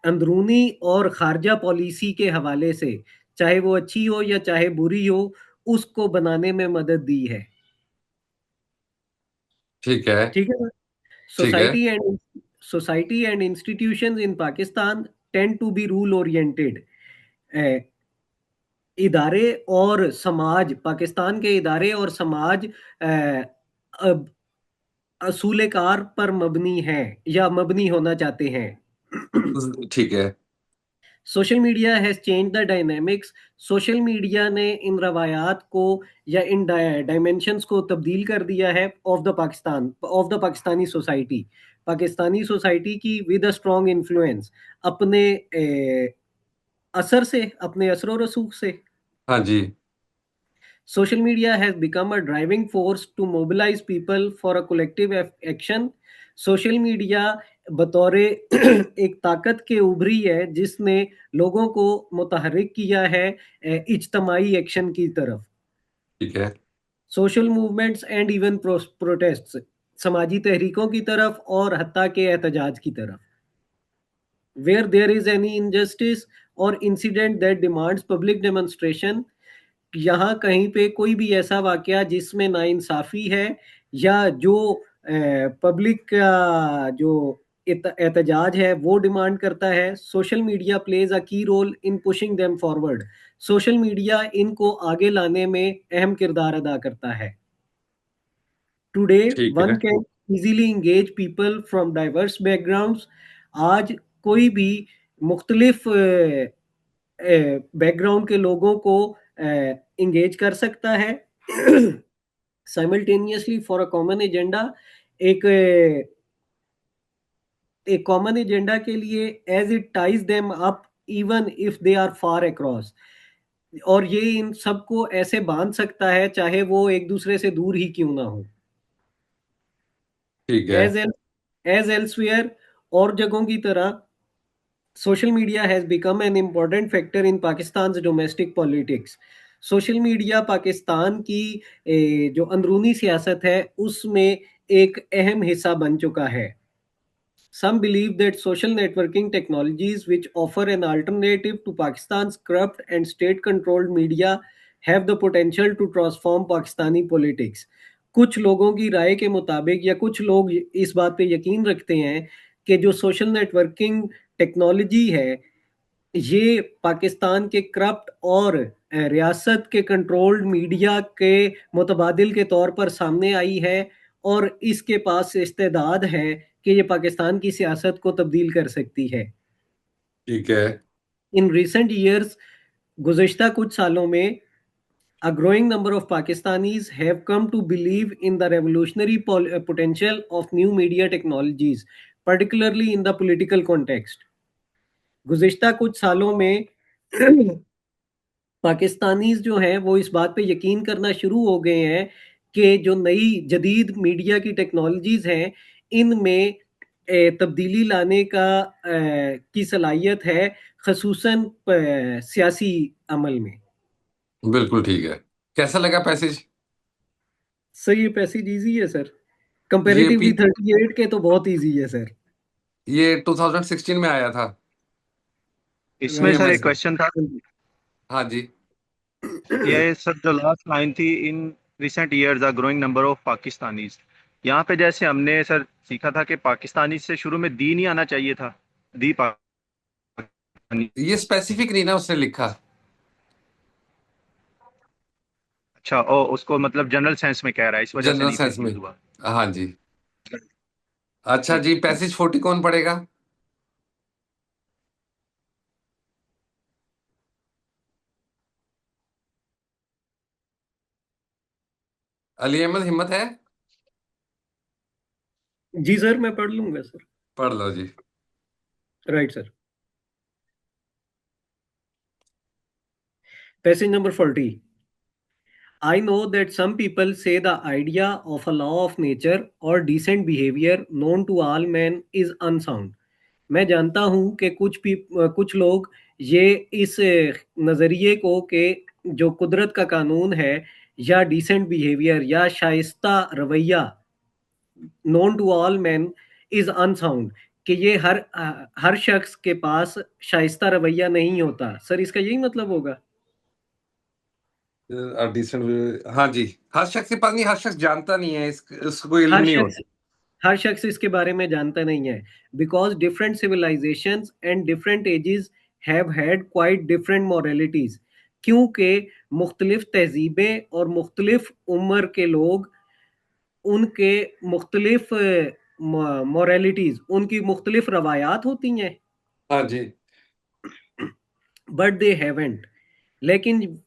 अंदरूनी और खारजा पॉलिसी के हवाले से, चाहे वो अच्छी हो या चाहे बुरी हो, उसको बनाने में मदद दी है। ठीक है। ठीक है। ठीक है। Society and society and institutions in Pakistan tend to be rule oriented. इदारे और समाज, पाकिस्तान के इदारे और समाज अब असूल कार पर मबनी हैं या मबनी होना चाहते हैं। ठीक है। Social media has change the dynamics. Social media ने इन रवायात को या इन डायमेंशंस को तब्दील कर दिया है of the Pakistani society, Pakistani society की विद अ स्ट्रॉन्ग इन्फ्लुएंस, अपने असर से, अपने असर और रसूख से। हाँ जी। Social media has become a driving force to mobilize people for a collective action. Social media बतौरे एक ताकत के उभरी है जिसने लोगों को मुतहरिक किया है इज्तमाही एक्शन की तरफ। ठीक है। Social movements and even protests, समाजी तहरीकों की तरफ और हत्ता के एहतजाज की तरफ। Where there is any injustice or incident that demands public demonstration, यहाँ कहीं पे कोई भी ऐसा वाकया जिसमें नाइंसाफी है या जो पब्लिक का जो एहतजाज है वो डिमांड करता है, social media plays a key role in pushing them forward. Social media इनको आगे लाने में अहम किरदार अदा करता है। टुडे ठीक वन है। Can easily engage people from diverse backgrounds. आज कोई भी मुख्तलिफ बैकग्राउंड के लोगों को इंगेज कर सकता है simultaneously for a common agenda. एक कॉमन एजेंडा के लिए as it ties them up even if they are far across, और ये इन सबको ऐसे बांध सकता है चाहे वो एक दूसरे से दूर ही क्यों ना हो। ठीक है। एज एल्सवेयर, और जगहों की तरह social media has become an important factor in Pakistan's domestic politics. Social media Pakistan की जो अंदरूनी सियासत है उसमें एक अहम हिस्सा बन चुका है। Some believe that social networking technologies which offer an alternative to Pakistan's corrupt and state-controlled media have the potential to transform Pakistani politics. कुछ लोगों की राय के मुताबिक या कुछ लोग इस बात पे यकीन रखते हैं कि जो सोशल नेटवर्किंग टेक्नोलॉजी है ये पाकिस्तान के करप्ट और रियासत के कंट्रोल्ड मीडिया के मुतबादिल के तौर पर सामने आई है और इसके पास इस्तेदाद है कि ये पाकिस्तान की सियासत को तब्दील कर सकती है। ठीक है। इन रिसेंट ईयर्स, गुज़श्ता कुछ सालों में, a growing number of Pakistanis have come to believe in the revolutionary potential of new media technologies, particularly in the political context. गुज़श्ता कुछ सालों में पाकिस्तानीज जो हैं वो इस बात पे यकीन करना शुरू हो गए हैं कि जो नई जदीद मीडिया की टेक्नोलॉजीज हैं इनमें तब्दीली लाने की सलाहियत है, खसूसन सियासी अमल में। बिल्कुल ठीक है। कैसा लगा पैसेज? सर ये पैसेज इजी है सर, ये कंपैरेटिवली 38 के तो बहुत इजी है सर। ये 2016 में आया था। इसमें सर एक क्वेश्चन था। हाँ जी। ये सर जो लास्ट लाइन थी, in recent years a growing number of Pakistanis, यहाँ पे जैसे हमने सर सीखा था कि पाकिस्तानी से शुरू में दी नहीं आना चाहिए था, दी पाकिस्तानी। ये स्पेसिफिक नहीं ना उसने लिखा। अच्छा, ओ उसको मतलब जनरल सेंस में कह रहा है, इस वजह से जनरल नहीं सेंस में। confuse हुआ। हाँ जी। अच्छा जी, पैसेज 40 कौन पढ़ेगा? अली अहमद हिम्मत है? जी सर मैं पढ़ लूंगा सर। पढ़ लो जी। Right sir. Passage number 40। I know that some people say the idea of a law of nature or decent behavior known to all men is unsound. मैं जानता हूँ कि कुछ लोग ये इस नज़रिए को कि जो कुदरत का कानून है या डिसेंट बिहेवियर या शाइस्ता रवैया known to all man is unsound, कि ये हर शख्स के पास शाइस्ता रवैया नहीं होता। सर इसका यही मतलब होगा? डिसेंट। हाँ जी। हर शख्स के पास नहीं, हर शख्स जानता नहीं है, इसको इल्म हर नहीं शख्स होता। हर शख्स इसके बारे में जानता नहीं है, because different civilisations and different ages have had quite different moralities, क्योंकि मुख्तलिफ तहजीबें और मुख्तलिफ उम्र के लोग, उनके मुख्तलिफ मॉरलिटीज, उनकी मुख्तलिफ रवायात होती हैं, हाँ जी। बट दे हैवेंट, लेकिन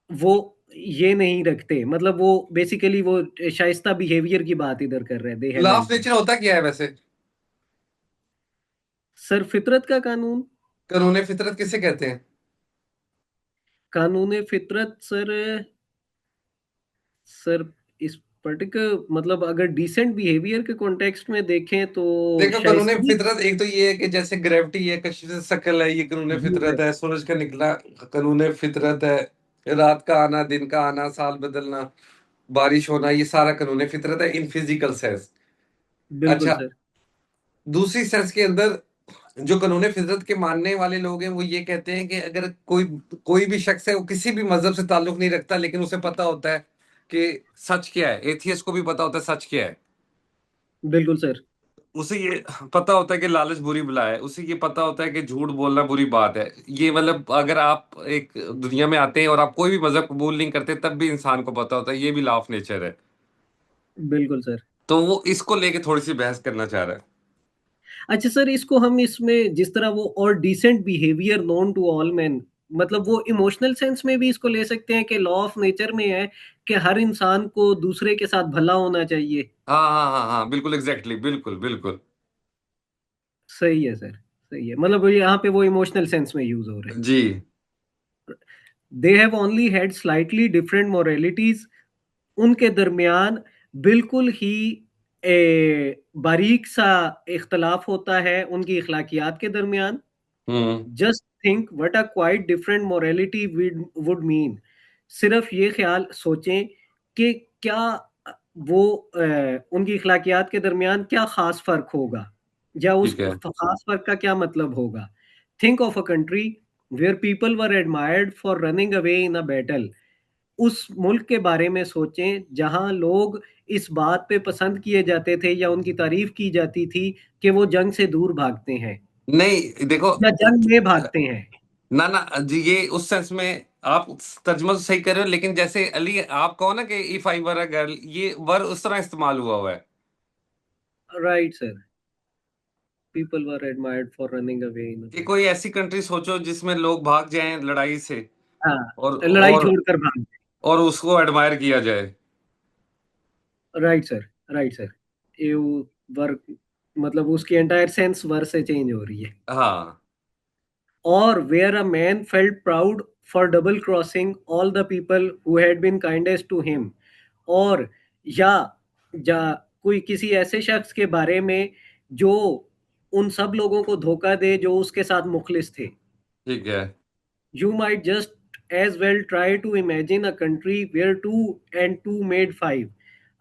वो ये नहीं रखते, मतलब वो बेसिकली वो शाइस्ता बिहेवियर की बात इधर कर रहे हैं, दे लॉ ऑफ हैवेंट। नेचर होता क्या है वैसे? सर फितरत का कानून। कानून फितरत किसे कहते हैं? कानून फितरत सर, सर इस पर्टिकुलर मतलब अगर डिसेंट बिहेवियर के कॉन्टेक्स्ट में देखें तो देखो, कानून शाइस्तगी। फितरत एक तो ये है कि जैसे ग्रेविटी है, कशिश शक्ल है, ये कानून जी फितरत सर। है। सूरज का निकलना कानून फितरत है। रात का आना, दिन का आना, साल बदलना, बारिश होना, ये सारा कानून फितरत है इन फिजिकल सेंस। बिल्कुल अच्छा, सर। दूसरी सेंस के अंदर जो कानून फितरत के मानने वाले लोग हैं वो ये कहते हैं कि अगर कोई कोई भी शख्स है, वो किसी भी मजहब से ताल्लुक नहीं रखता, लेकिन उसे पता होता है कि सच क्या है। एथियस्ट को भी पता होता है सच क्या है। बिल्कुल सर। उसे ये पता होता है कि लालच बुरी बला है। उसे ये पता होता है कि झूठ बोलना बुरी बात है। ये मतलब अगर आप एक दुनिया में आते हैं और आप कोई भी मजहब कबूल नहीं करते, तब भी इंसान को पता होता है। ये भी लॉ ऑफ नेचर है। बिल्कुल सर। तो वो इसको लेके थोड़ी सी बहस करना चाह रहा है। अच्छा सर, इसको हम इसमें जिस तरह वो और decent behaviour known to all man, मतलब वो इमोशनल सेंस में भी इसको ले सकते हैं कि लॉ ऑफ नेचर में है कि हर इंसान को दूसरे के साथ भला होना चाहिए। हाँ हाँ हाँ हाँ, बिल्कुल एग्जैक्टली, बिल्कुल बिल्कुल। सही है सर, सही है, मतलब वो यहाँ पे वो इमोशनल सेंस में यूज हो रहे हैं। जी। They have only had slightly different moralities, उनके दरमियान बिल्कुल ही बारीक सा इख्तलाफ होता है उनकी अखलाकियात के दरमियान। Hmm. Just think what a quite different morality would mean. सिर्फ ये ख्याल सोचें कि क्या वो उनकी अखलाकियात के दरमियान क्या खास फर्क होगा, या उस ठीक है। खास फर्क का क्या मतलब होगा। Think of a country where people were admired for running away in a battle. उस मुल्क के बारे में सोचें जहां लोग इस बात पे पसंद किए जाते थे या उनकी तारीफ की जाती थी कि वो जंग से दूर भागते हैं नहीं देखो, या जंग में भागते हैं। ना ना जी, ये उस सेंस में आप तर्जुमा तो सही कर रहे हो, लेकिन जैसे अली आप कहो ना कि if I were a girl, ये वर उस तरह इस्तेमाल हुआ है। Right sir, people were admired for running away इन। कि कोई ऐसी कंट्री सोचो जिसमें लोग भाग जाएं लड़ाई से, और हाँ, लड़ाई और छोड़कर भागते। और उसको एडमायर किया जाए। Right sir, right sir. ये वर्क, मतलब उसकी एंटायर सेंस वर से चेंज हो रही है। हाँ। और where a man felt proud for double crossing all the people who had been kindest to him. और या या कोई किसी ऐसे शख्स के बारे में जो उन सब लोगों को धोखा दे जो उसके साथ मुखलिस थे। ठीक है। You might just as well try to imagine a country where 2 and 2 made 5।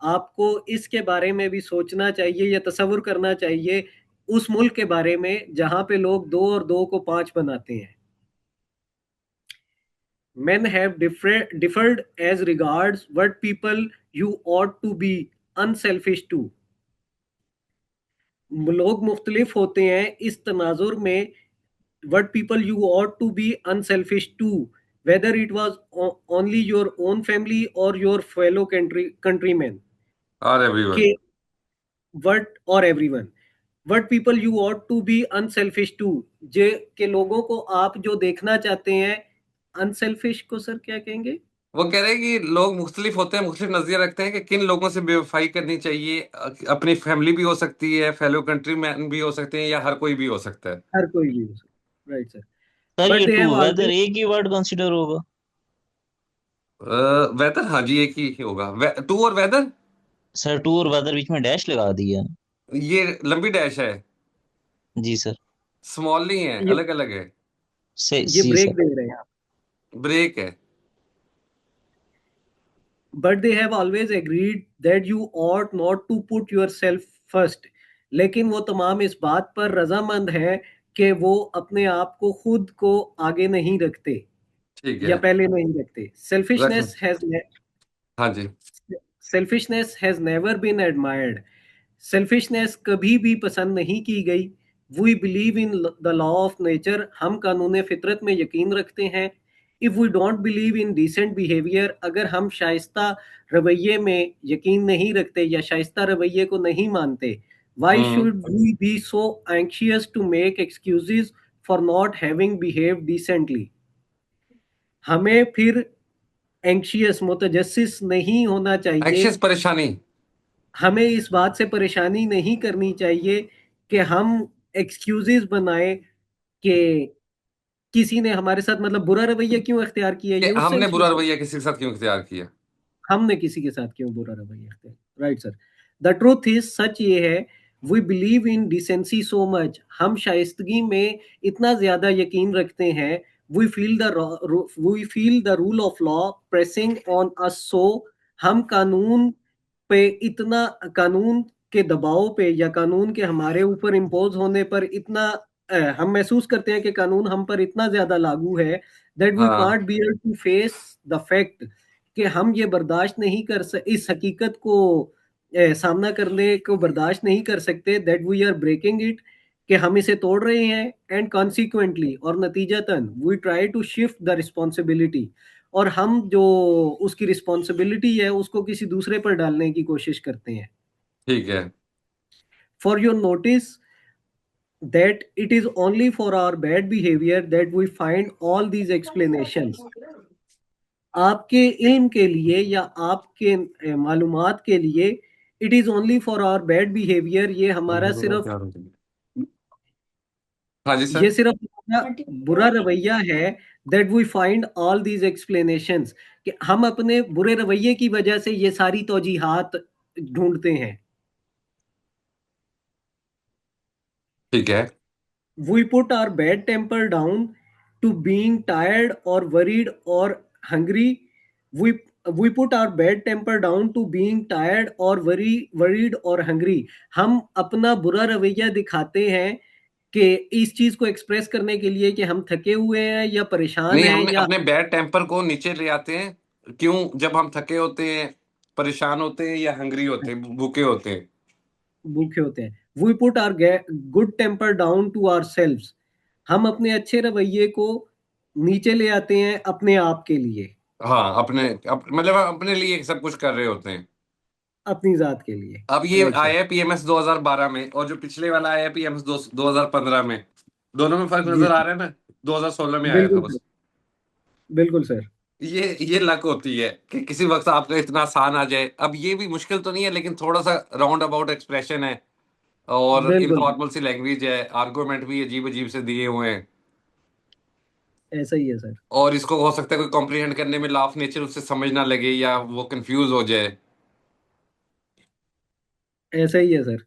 आपको इसके बारे में भी सोचना चाहिए या तसव्वुर करना चाहिए उस मुल्क के बारे में जहां पे लोग 2 और 2 को 5 बनाते हैं। Men have differed as regards what people you ought to be unselfish to। लोग मुख्तलिफ होते हैं इस तनाजुर में what people you ought to be unselfish to, whether it was only your own family or your fellow countrymen, और everyone. कि what or everyone, what people you ought to be unselfish to, जे के लोगों को आप जो देखना चाहते हैं। अनसेल्फिश को सर क्या कहेंगे? वो कह रहे हैं कि लोग मुख्तलिफ होते हैं, मुख्तलिफ नजरिया रखते हैं कि किन लोगों से बेवफाई करनी चाहिए। अपनी फैमिली भी हो सकती है, फेलो कंट्री मैन भी हो सकते हैं, या हर कोई भी हो सकता है। हर कोई भी हो सकता, राइट सर। सर बट ये दे टू हैव वेदर ऑलवेज। एक ही वर्ड कंसिडर होगा? वेदर, हाँ जी, एक ही होगा। टू और वेदर। सर टू और वेदर बीच में डैश लगा दिया। ये लंबी डैश है, जी सर। स्मॉल नहीं है, ये अलग अलग है। से ये जी ब्रेक सर। दे रहे हैं। ब्रेक है। But they have always agreed that you ought not to put yourself first। लेकिन वो तमाम इस बात पर रजामंद है कि वो अपने आप को खुद को आगे नहीं रखते ठीक या है। पहले नहीं रखते। रख। सेल्फिशनेस हाँ जी। Has never been admired. Selfishness कभी भी पसंद नहीं की गई। We believe in the law of nature, हम कानून फितरत में यकीन रखते हैं। If we don't believe in decent behaviour, अगर हम शाइस्ता रवैये में यकीन नहीं रखते या शाइस्ता रवैये को नहीं मानते, why should we be so anxious to make excuses for not having behave decently. हमें फिर एंक्शियस मुतजस्सिस नहीं होना चाहिए, एंक्शियस परेशानी, हमें इस बात से परेशानी नहीं करनी चाहिए कि हम एक्सक्यूजेस बनाए कि किसी ने हमारे साथ मतलब बुरा रवैया क्यों इख्तियार किया, कि ये उस हमने सेंस में बुरा रवैया किसी के साथ क्यों इख्तियार किया। हमने किसी के साथ क्यों बुरा रवैया इख्तियार, right sir. The truth is, सच ये है, we believe in decency so much, हम शाइस्तगी में इतना ज्यादा यकीन रखते हैं। We feel the rule of law pressing on us so, हम कानून पे इतना, कानून के दबाव पे या कानून के हमारे ऊपर इम्पोज होने पर इतना हम महसूस करते हैं कि कानून हम पर इतना ज्यादा लागू है, दैट वी हाँ can't bear to face the fact, कि हम ये बर्दाश्त नहीं इस हकीकत को सामना करने को बर्दाश्त नहीं कर सकते, that we are breaking it, कि हम इसे तोड़ रहे हैं। एंड कॉन्सिक्वेंटली, और नतीजतन, we try to shift the responsibility, और हम जो उसकी रिस्पॉन्सिबिलिटी है उसको किसी दूसरे पर डालने की कोशिश करते हैं। ठीक है। For your notice that it is only for our bad behavior that we find all these explanations. आपके इल्म के लिए या आपके मालूमात के लिए, it is only for our bad behaviour, ये हमारा सिर्फ, हाँ जी ये सर। सिर्फ हमारा बुरा रवैया है, that we find all these explanations, कि हम अपने बुरे रवैये की वजह से ये सारी तौजीहात ढूंढते हैं। ठीक है। We put our bad temper down to being tired or worried or hungry. We we put our bad temper down to being tired or worried or hungry. हम अपना बुरा रवैया दिखाते हैं कि इस चीज को एक्सप्रेस करने के लिए कि हम थके हुए हैं या परेशान नहीं, हैं हमने या अपने बैड टेम्पर को नीचे ले आते हैं क्यों, जब हम थके होते हैं, परेशान होते हैं या हंग्री होते हैं, भूखे होते हैं। भूखे होते हैं। We put our good temper down to ourselves. हम अपने अच्छे रवैये को नीचे ले आते हैं अपने आप के लिए, हाँ, मतलब अपने लिए सब कुछ कर रहे होते हैं। अपनी जात के लिए। अब ये राइट सर। आया पीएमएस 2012 में, और जो पिछले वाला आया पीएमएस 2015 में, दोनों में फर्क जी नजर आ रहा है ना। 2016 में आया था बिल्कुल सर, बस। बिल्कुल सर। ये लक होती है कि किसी वक्त आपका इतना आसान आ जाए। अब ये भी मुश्किल तो नहीं है, लेकिन थोड़ा सा राउंड अबाउट एक्सप्रेशन है और बिल्कुल इनफॉर्मल सी लैंग्वेज है, आर्गुमेंट भी अजीब अजीब से दिए हुए हैं, ऐसा ही है सर। और इसको हो सकता है कोई कॉम्प्रिहेंड करने में लॉ ऑफ नेचर उससे समझ ना लगे या वो कंफ्यूज हो जाए। ऐसा ही है सर।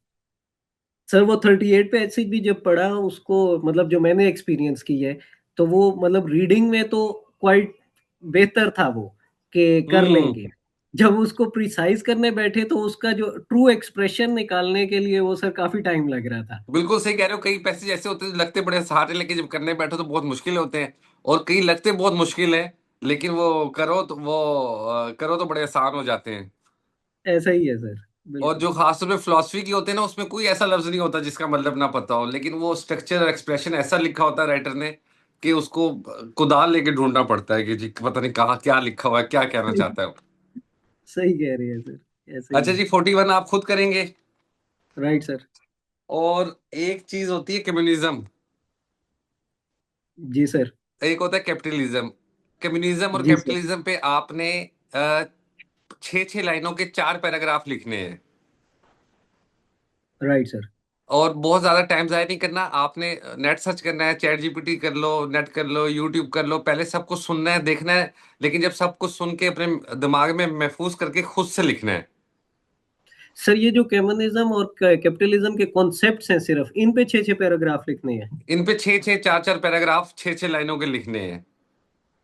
सर वो 38 पैसेज भी जब पढ़ा उसको, मतलब जो मैंने एक्सपीरियंस की है, तो वो मतलब रीडिंग में तो क्वाइट बेहतर था वो, कि कर हम्म। लेंगे। जब उसको प्रिसाइज करने बैठे तो उसका जो ट्रू एक्सप्रेशन निकालने के लिए वो सर काफी टाइम लग रहा था। बिल्कुल सही कह रहे हो। कई पैसेज ऐसे होते हैं जो लगते बड़े आसान है, लेकिन जब करने बैठो तो बहुत मुश्किल होते हैं, और कई लगते बहुत मुश्किल है, लेकिन वो करो तो बड़े आसान हो जाते हैं। ऐसा ही है सर, और बिल्कुल। जो खासतौर पे फिलोसफी की होते हैं ना, उसमें कोई ऐसा लफ्ज नहीं होता जिसका मतलब ना पता हो, लेकिन वो स्ट्रक्चर और एक्सप्रेशन ऐसा लिखा होता है राइटर ने कि उसको कुदाल लेके ढूंढना पड़ता है कि जी पता नहीं कहाँ क्या लिखा हुआ है, क्या कहना चाहता है वो। सही कह रहे हैं सर, ऐसा ही अच्छा है। जी, 41 आप खुद करेंगे। Right sir. और एक चीज होती है कम्युनिज्म, जी सर। एक होता है कैपिटलिज्म। कम्युनिज्म और जी सर। कैपिटलिज्म पे आपने 6-6 लाइनों के 4 पैराग्राफ लिखने हैं, राइट सर। और बहुत ज्यादा टाइम जाया नहीं करना आपने। नेट सर्च करना है, चैट जीपीटी कर लो, नेट कर लो, यूट्यूब कर लो, पहले सब कुछ सुनना है, देखना है, लेकिन जब सब कुछ सुन के अपने दिमाग में महफूज करके खुद से लिखना है। सर ये जो कम्युनिज्म और कैपिटलिज्म के कॉन्सेप्ट्स हैं, सिर्फ इन पे 6-6 पैराग्राफ लिखने हैं। इन पे 6-6, 4-4 पैराग्राफ 6-6 लाइनों के लिखने हैं।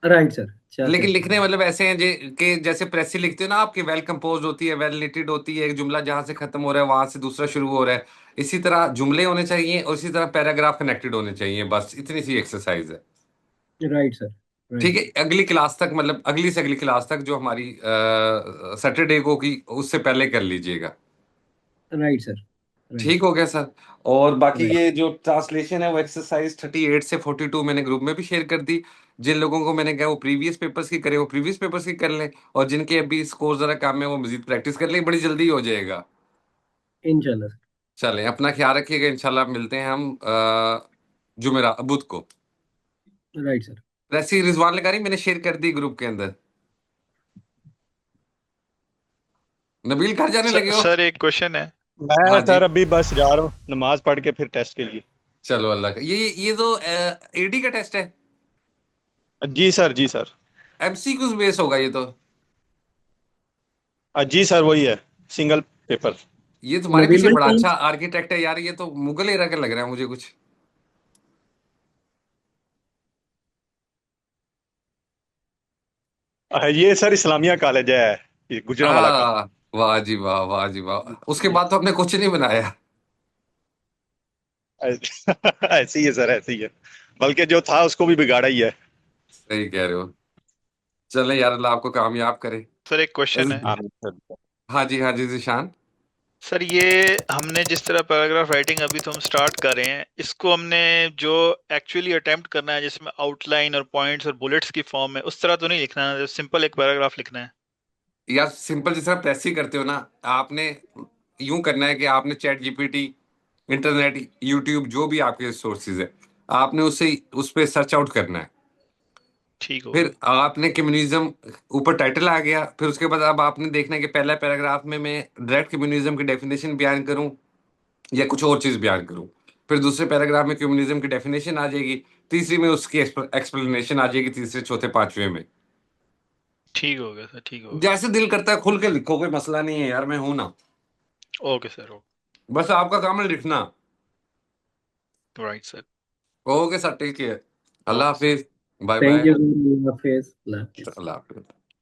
राइट सर, 4-4 लेकिन लिखने पैराग्राफ। मतलब ऐसे हैं कि जैसे प्रेसी लिखते हो ना, आपकी वेल कंपोज होती है, वेल निटेड होती है, एक जुमला जहां से खत्म हो रहा है वहां से दूसरा शुरू हो रहा है, इसी तरह जुमले होने चाहिए और इसी तरह पैराग्राफ कनेक्टेड होने चाहिए। बस इतनी सी एक्सरसाइज है। Right sir. ठीक राइट। है, अगली क्लास तक, मतलब अगली से अगली क्लास तक जो हमारी सैटरडे को की, उससे पहले कर लीजिएगा। Right sir. ठीक हो गया सर। और बाकी राइट। ये जो ट्रांसलेशन है वो एक्सरसाइज 38 से 42 मैंने ग्रुप में भी शेयर कर दी। जिन लोगों को मैंने कहा वो प्रीवियस पेपर्स की करें वो प्रीवियस पेपर्स की कर लें, और जिनके अभी स्कोर जरा कम है वो मजीद प्रैक्टिस कर लें, बड़ी जल्दी हो जाएगा। इंशाल्लाह। चलें, अपना ख्याल रखिएगा, इंशाल्लाह मिलते हैं हम जुमेरा बुध को। Right sir. वैसे रिजवान लगा रही, मैंने शेयर कर दी ग्रुप के अंदर। नबील घर जाने लगे हो? सर एक क्वेश्चन है। मैं हाँ जी। सर अभी बस जा रहा हूँ नमाज पढ़ के फिर टेस्ट के लिए। चलो अल्लाह का, ये तो एडी का टेस्ट है, जी सर, जी सर। एमसीक्यूज बेस होगा ये तो। जी सर, वही है, सिंगल पेपर। ये तुम्हारे नबील पीछे भाई बड़ा कौन? अच्छा आर्किटेक्ट है यार, ये तो मुगल एरा का लग रहा है मुझे कुछ। ये सर इस्लामिया कॉलेज है, ये गुजरांवाला का। हाँ, वाह जी वाह, वाह जी वाह, उसके बाद तो हमने कुछ नहीं बनाया। ऐसे ही है सर, ऐसे ही है, बल्कि जो था उसको भी बिगाड़ा ही है। सही कह रहे हो। चले यार, अल्लाह आपको कामयाब करे। सर एक क्वेश्चन है। आमीन सर। हाँ जी जिशान। सर ये हमने जिस तरह पैराग्राफ राइटिंग अभी तो हम स्टार्ट कर रहे हैं, इसको हमने जो एक्चुअली अटेम्प्ट करना है जिसमें आउटलाइन और पॉइंट्स और बुलेट्स की फॉर्म है, उस तरह तो नहीं लिखना है, सिंपल एक पैराग्राफ लिखना है। यार सिंपल जिस तरह प्रेस ही करते हो ना, आपने यूं करना है कि आपने चैट जीपीटी, इंटरनेट, यूट्यूब, जो भी आपके सोर्सेज है, आपने उसे उस पर सर्च आउट करना है। ठीक हो फिर गया। आपने कम्युनिज्म, ऊपर टाइटल आ गया, फिर उसके बाद अब आपने देखना है कि पहला पैराग्राफ में मैं डायरेक्ट कम्युनिज्म की डेफिनेशन बयान करूं या कुछ और चीज बयान करूं। फिर दूसरे पैराग्राफ में कम्युनिज्म की डेफिनेशन आ जाएगी, तीसरी में उसकी एक्सप्लेनेशन आ जाएगी, तीसरे चौथे पांचवे में। ठीक हो गया सर, ठीक हो गया। जैसे दिल करता है खुल के लिखो, कोई मसला नहीं है यार, मैं हूं ना। Okay sir, okay. बस आपका काम है लिखना। Right sir. Okay sir, take care. Allah okay sir. हाफिज। Bye thank bye. यू। हाफिज। अल्लाह हाफिज।